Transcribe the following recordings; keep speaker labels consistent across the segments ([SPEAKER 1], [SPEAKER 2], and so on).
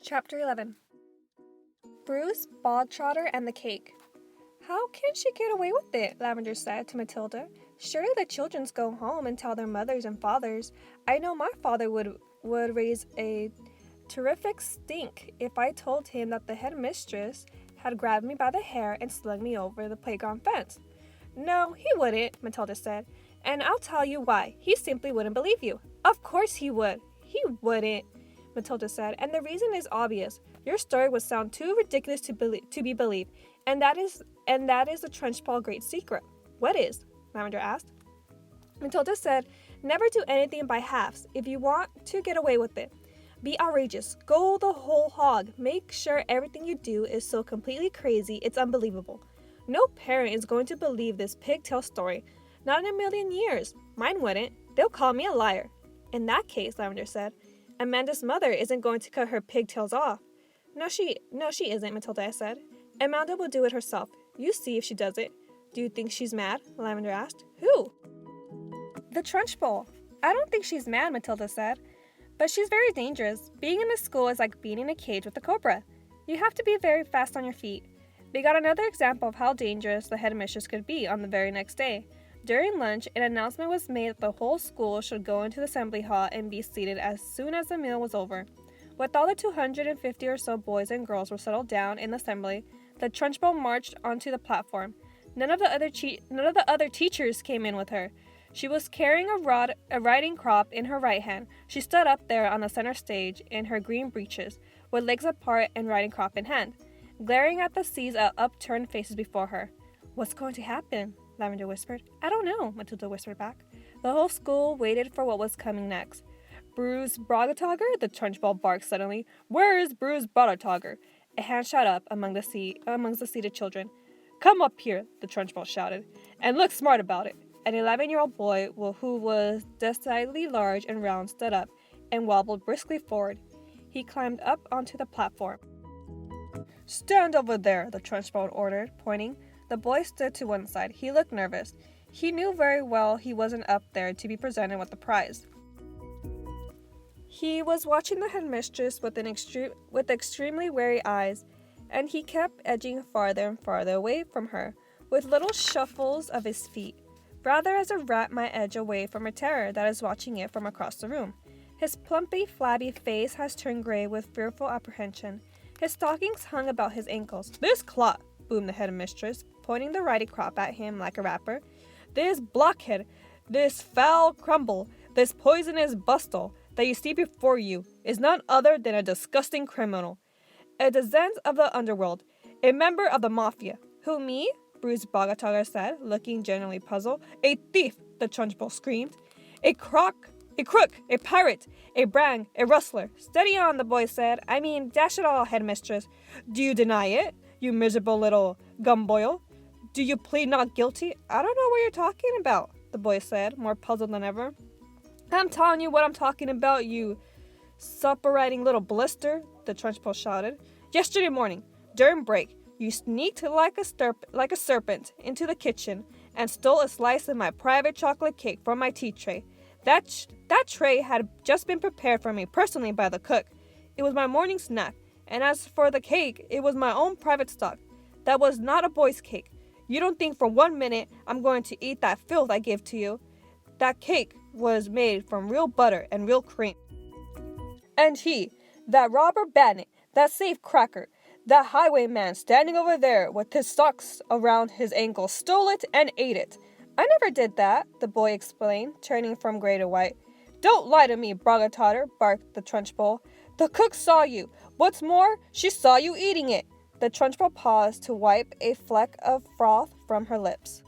[SPEAKER 1] Chapter 11. Bruce, Bogtrotter, and the Cake. "How can she get away with it?" Lavender said to Matilda. "Surely the children go home and tell their mothers and fathers. I know my father would raise a terrific stink if I told him that the headmistress had grabbed me by the hair and slung me over the playground fence." "No, he wouldn't," Matilda said. "And I'll tell you why. He simply wouldn't believe you." "Of course he would." "He wouldn't," Matilda said, "and the reason is obvious. Your story would sound too ridiculous to be believed, and that is the Trenchball great secret." "What is?" Lavender asked. Matilda said, "Never do anything by halves if you want to get away with it. Be outrageous. Go the whole hog. Make sure everything you do is so completely crazy it's unbelievable. No parent is going to believe this pigtail story. Not in a million years. Mine wouldn't. They'll call me a liar." "In that case," Lavender said, "Amanda's mother isn't going to cut her pigtails off." No, she isn't," Matilda said. "Amanda will do it herself. You see if she does it." "Do you think she's mad?" Lavender asked. "Who?" "The Trunchbull." "I don't think she's mad," Matilda said. "But she's very dangerous. Being in the school is like being in a cage with a cobra. You have to be very fast on your feet." They got another example of how dangerous the headmistress could be on the very next day. During lunch, an announcement was made that the whole school should go into the assembly hall and be seated as soon as the meal was over. With all the 250 or so boys and girls were settled down in the assembly, the Trunchbull marched onto the platform. None of the other teachers came in with her. She was carrying a riding crop in her right hand. She stood up there on the center stage in her green breeches, with legs apart and riding crop in hand, glaring at the seas of upturned faces before her. "What's going to happen?" Lavender whispered. "I don't know," Matilda whispered back. The whole school waited for what was coming next. "Bruce Brogatoger?" the Trunchbull barked suddenly. "Where is Bruce Brogatoger?" A hand shot up amongst the seated children. "Come up here," the Trunchbull shouted, "and look smart about it." An 11-year-old boy who was decidedly large and round stood up and wobbled briskly forward. He climbed up onto the platform. "Stand over there," the Trunchbull ordered, pointing. The boy stood to one side. He looked nervous. He knew very well he wasn't up there to be presented with the prize. He was watching the headmistress with extremely wary eyes, and he kept edging farther and farther away from her, with little shuffles of his feet, rather as a rat might edge away from a terrier that is watching it from across the room. His plumpy, flabby face has turned gray with fearful apprehension. His stockings hung about his ankles. "This clot," boomed the headmistress, pointing the riding crop at him like a rapper. "This blockhead, this foul crumble, this poisonous bustle that you see before you is none other than a disgusting criminal, a descendant of the underworld, a member of the mafia." "Who, me?" Bruce Brogatoger said, looking genuinely puzzled. "A thief," the Trunchbull screamed. A crook, a pirate, a brang, a rustler." "Steady on," the boy said. Dash it all, headmistress. Do you deny it, you miserable little gumboil? Do you plead not guilty?" "I don't know what you're talking about," the boy said, more puzzled than ever. "I'm telling you what I'm talking about, you suppurating little blister," the Trunchbull shouted. "Yesterday morning, during break, you sneaked like a serpent into the kitchen and stole a slice of my private chocolate cake from my tea tray. That tray had just been prepared for me personally by the cook. It was my morning snack, and as for the cake, it was my own private stock. That was not a boy's cake. You don't think for 1 minute I'm going to eat that filth I gave to you. That cake was made from real butter and real cream. And he, that robber bandit, that safe cracker, that highwayman standing over there with his socks around his ankles, stole it and ate it." "I never did that," the boy explained, turning from gray to white. "Don't lie to me, Brogatotter," barked the Trunchbull. "The cook saw you. What's more, she saw you eating it." The Trunchbull paused to wipe a fleck of froth from her lips.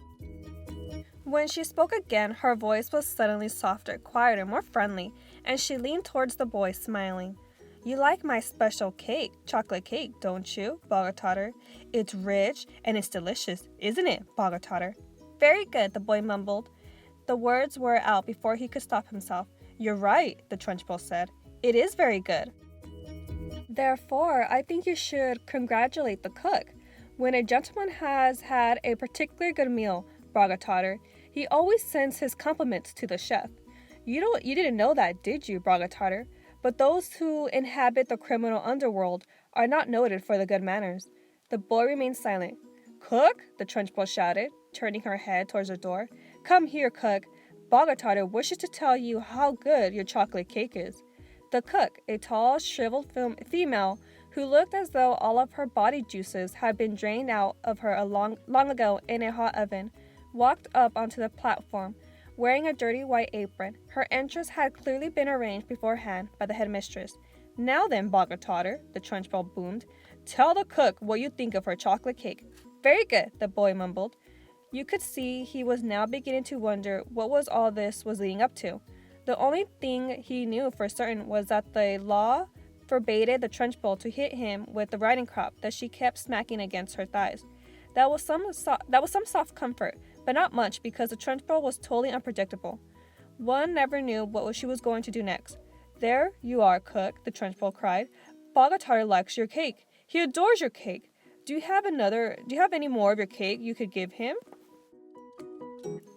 [SPEAKER 1] When she spoke again, her voice was suddenly softer, quieter, more friendly, and she leaned towards the boy, smiling. "You like my special cake, chocolate cake, don't you, Brogatotter? It's rich and it's delicious, isn't it, Brogatotter?" "Very good," the boy mumbled. The words were out before he could stop himself. "You're right," the Trunchbull said. "It is very good. Therefore, I think you should congratulate the cook. When a gentleman has had a particularly good meal, Brogatotter, he always sends his compliments to the chef. You didn't know that, did you, Brogatotter? but those who inhabit the criminal underworld are not noted for the good manners. The boy remained silent. Cook? The Trunchbull shouted, turning her head towards the door. Come here, Cook. Bogatar wishes to tell you how good your chocolate cake is. The cook, a tall, shriveled female who looked as though all of her body juices had been drained out of her long ago in a hot oven, walked up onto the platform, wearing a dirty white apron. Her entrance had clearly been arranged beforehand by the headmistress. Now then, Bogatar, the Trunchbull boomed, tell the cook what you think of her chocolate cake. Very good, the boy mumbled. You could see he was now beginning to wonder what was all this was leading up to. The only thing he knew for certain was that the law forbade the Trunchbull to hit him with the riding crop that she kept smacking against her thighs. That was some soft comfort, but not much because the Trunchbull was totally unpredictable. One never knew what she was going to do next. There you are, cook, the Trunchbull cried. Bogatar likes your cake. He adores your cake. Do you have any more of your cake you could give him?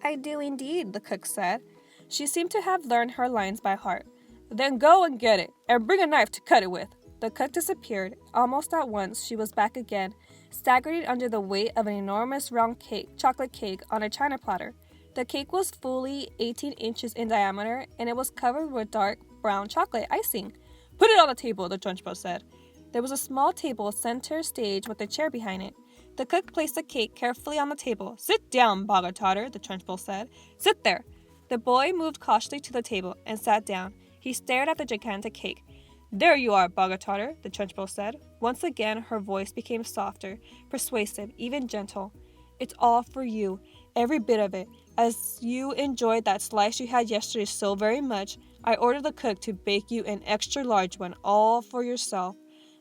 [SPEAKER 1] I do indeed, the cook said. She seemed to have learned her lines by heart. Then go and get it, and bring a knife to cut it with. The cook disappeared. Almost at once she was back again, staggering under the weight of an enormous round chocolate cake on a china platter. The cake was fully 18 inches in diameter, and it was covered with dark brown chocolate icing. Put it on the table, the Trunchbull said. There was a small table center stage with a chair behind it. The cook placed the cake carefully on the table. Sit down, Bogatar, the Trunchbull said. Sit there. The boy moved cautiously to the table and sat down. He stared at the gigantic cake. There you are, Bogatar, the Trunchbull said. Once again her voice became softer, persuasive, even gentle. It's all for you, every bit of it. As you enjoyed that slice you had yesterday so very much, I ordered the cook to bake you an extra large one, all for yourself.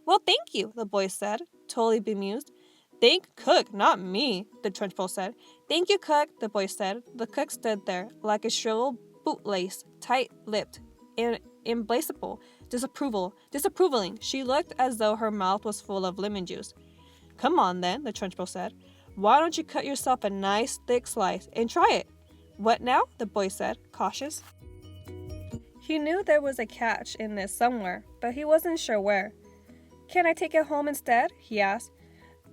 [SPEAKER 1] Well, thank you, the boy said, totally bemused. Thank cook, not me, the Trunchbull said. Thank you, cook, the boy said. The cook stood there, like a shriveled bootlace, tight-lipped, implacable, disapproving. She looked as though her mouth was full of lemon juice. Come on, then, the Trunchbull said. Why don't you cut yourself a nice, thick slice and try it? What now? The boy said, cautious. He knew there was a catch in this somewhere, but he wasn't sure where. Can I take it home instead? He asked.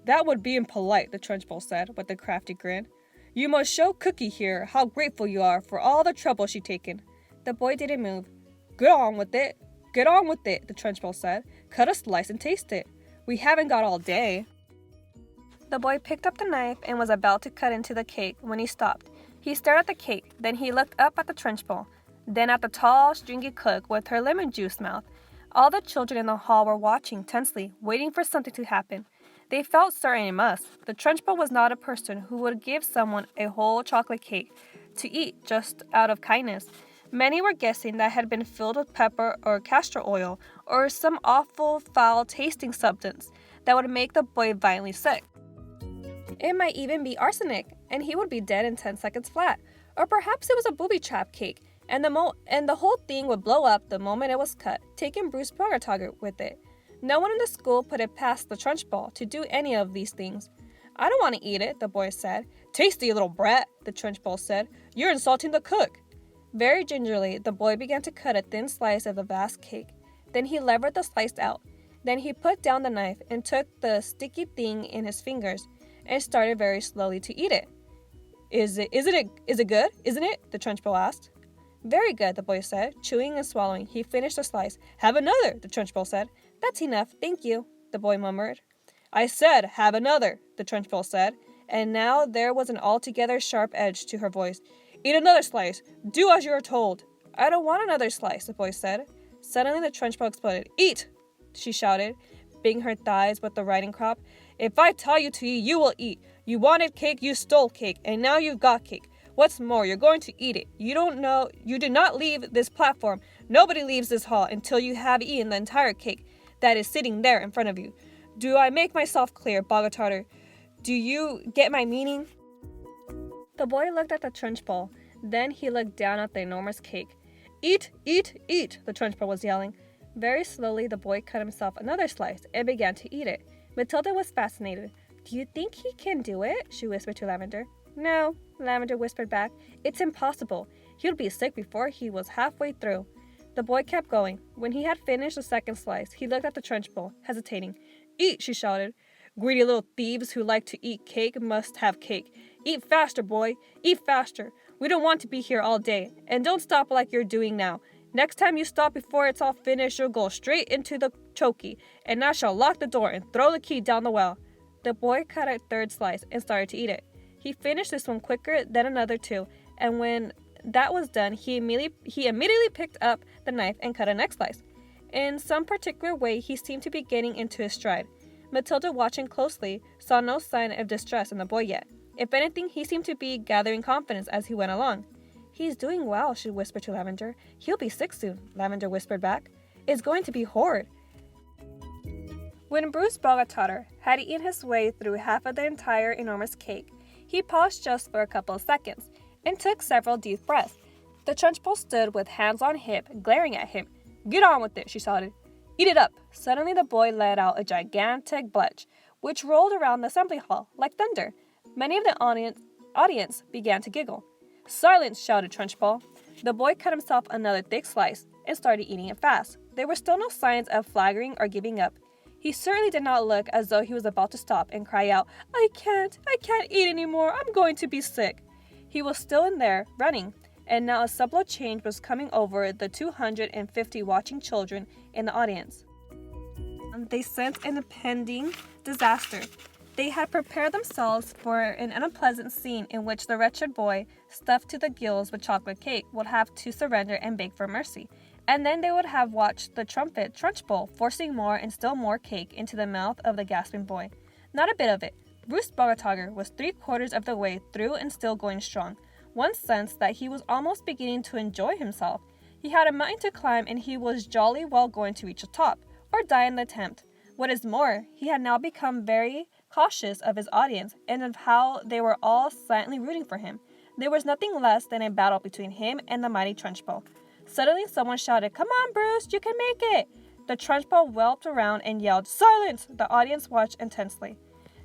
[SPEAKER 1] That would be impolite, the Trunchbull said, with a crafty grin. You must show Cookie here how grateful you are for all the trouble she's taken. The boy didn't move. Get on with it, the Trunchbull said. Cut a slice and taste it. We haven't got all day. The boy picked up the knife and was about to cut into the cake when he stopped. He stared at the cake, then he looked up at the Trunchbull, then at the tall, stringy cook with her lemon juice mouth. All the children in the hall were watching tensely, waiting for something to happen. They felt certain it must. The Trunchbull was not a person who would give someone a whole chocolate cake to eat just out of kindness. Many were guessing that it had been filled with pepper or castor oil or some awful, foul-tasting substance that would make the boy violently sick. It might even be arsenic, and he would be dead in 10 seconds flat. Or perhaps it was a booby-trap cake, and the whole thing would blow up the moment it was cut, taking Bruce Bogatar with it. No one in the school put it past the Trunchbull to do any of these things. I don't want to eat it, the boy said. Tasty little brat, the Trunchbull said. You're insulting the cook. Very gingerly, the boy began to cut a thin slice of the vast cake. Then he levered the slice out. Then he put down the knife and took the sticky thing in his fingers and started very slowly to eat it. Is it good, isn't it? The Trunchbull asked. Very good, the boy said, chewing and swallowing. He finished the slice. Have another, the Trunchbull said. That's enough, thank you, the boy murmured. I said, have another, the Trunchbull said, and now there was an altogether sharp edge to her voice. Eat another slice. Do as you are told. I don't want another slice, the boy said. Suddenly the Trunchbull exploded. Eat, she shouted, beating her thighs with the riding crop. If I tell you to eat, you will eat. You wanted cake, you stole cake, and now you've got cake. What's more, you're going to eat it. You did not leave this platform. Nobody leaves this hall until you have eaten the entire cake that is sitting there in front of you. Do I make myself clear, Bogatar? Do you get my meaning? The boy looked at the Trunchbull. Then he looked down at the enormous cake. Eat, eat, eat, the Trunchbull was yelling. Very slowly, the boy cut himself another slice and began to eat it. Matilda was fascinated. Do you think he can do it? She whispered to Lavender. No, Lavender whispered back. It's impossible. He'd be sick before he was halfway through. The boy kept going. When he had finished the second slice, he looked at the trench bowl, hesitating. "Eat," she shouted. "Greedy little thieves who like to eat cake must have cake. Eat faster, boy. Eat faster. We don't want to be here all day. And don't stop like you're doing now. Next time you stop before it's all finished, you'll go straight into the chokey, and I shall lock the door and throw the key down the well." The boy cut a third slice and started to eat it. He finished this one quicker than another two, and when that was done, he immediately picked up the knife and cut a next slice. In some particular way, he seemed to be getting into his stride. Matilda, watching closely, saw no sign of distress in the boy yet. If anything, he seemed to be gathering confidence as he went along. "He's doing well," she whispered to Lavender. "He'll be sick soon," Lavender whispered back. "It's going to be horrid." When Bruce Bogatotter had eaten his way through half of the entire enormous cake, he paused just for a couple of seconds and took several deep breaths. The Trunchbull stood with hands on hip, glaring at him. "Get on with it," she shouted. "Eat it up." Suddenly the boy let out a gigantic belch, which rolled around the assembly hall like thunder. Many of the audience began to giggle. "Silence!" shouted Trunchbull. The boy cut himself another thick slice and started eating it fast. There were still no signs of flagging or giving up. He certainly did not look as though he was about to stop and cry out, I can't eat anymore, I'm going to be sick." He was still in there, running, and now a subtle change was coming over the 250 watching children in the audience. They sensed an impending disaster. They had prepared themselves for an unpleasant scene in which the wretched boy, stuffed to the gills with chocolate cake, would have to surrender and beg for mercy. And then they would have watched the Trunchbull forcing more and still more cake into the mouth of the gasping boy. Not a bit of it. Bruce Bogatotter was 3/4 of the way through and still going strong. One sensed that he was almost beginning to enjoy himself. He had a mountain to climb, and he was jolly well going to reach the top, or die in the attempt. What is more, he had now become very cautious of his audience and of how they were all silently rooting for him. There was nothing less than a battle between him and the mighty Trunchbull. Suddenly someone shouted, "Come on, Bruce, you can make it!" The Trunchbull whelped around and yelled, "Silence!" The audience watched intensely.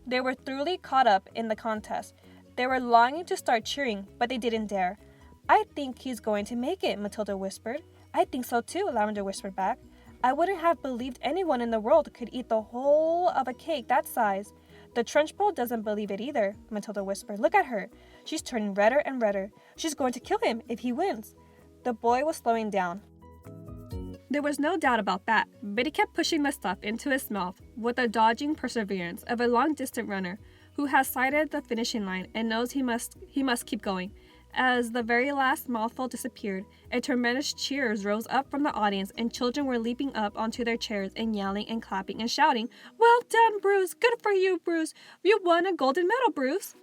[SPEAKER 1] They were thoroughly caught up in the contest. They were longing to start cheering, but they didn't dare. "I think he's going to make it," Matilda whispered. "I think so too," Lavender whispered back. "I wouldn't have believed anyone in the world could eat the whole of a cake that size." "The Trunchbull doesn't believe it either," Matilda whispered. "Look at her. She's turning redder and redder. She's going to kill him if he wins." The boy was slowing down. There was no doubt about that, but he kept pushing the stuff into his mouth with the dogging perseverance of a long-distance runner who has sighted the finishing line and knows he must keep going. As the very last mouthful disappeared, a tremendous cheers rose up from the audience, and children were leaping up onto their chairs and yelling and clapping and shouting, "Well done, Bruce! Good for you, Bruce! You won a golden medal, Bruce!"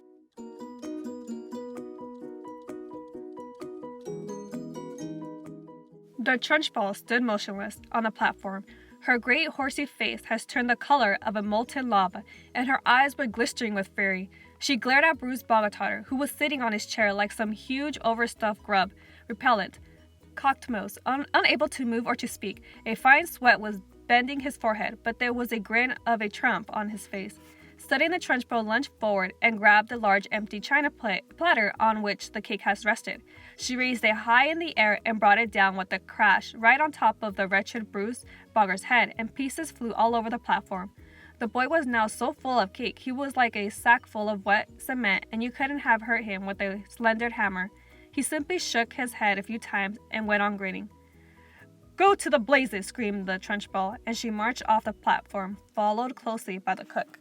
[SPEAKER 1] The Trunchbull stood motionless on the platform. Her great horsey face has turned the color of a molten lava, and her eyes were glistering with fury. She glared at Bruce Bogatotter, who was sitting on his chair like some huge overstuffed grub, repellent, cocked-moose, unable to move or to speak. A fine sweat was bending his forehead, but there was a grin of a triumph on his face. Suddenly the Trunchbull lunged forward and grabbed the large empty china platter on which the cake has rested. She raised it high in the air and brought it down with a crash right on top of the wretched Bruce Bogger's head, and pieces flew all over the platform. The boy was now so full of cake he was like a sack full of wet cement, and you couldn't have hurt him with a slender hammer. He simply shook his head a few times and went on grinning. "Go to the blazes!" screamed the Trunchbull, and she marched off the platform, followed closely by the cook.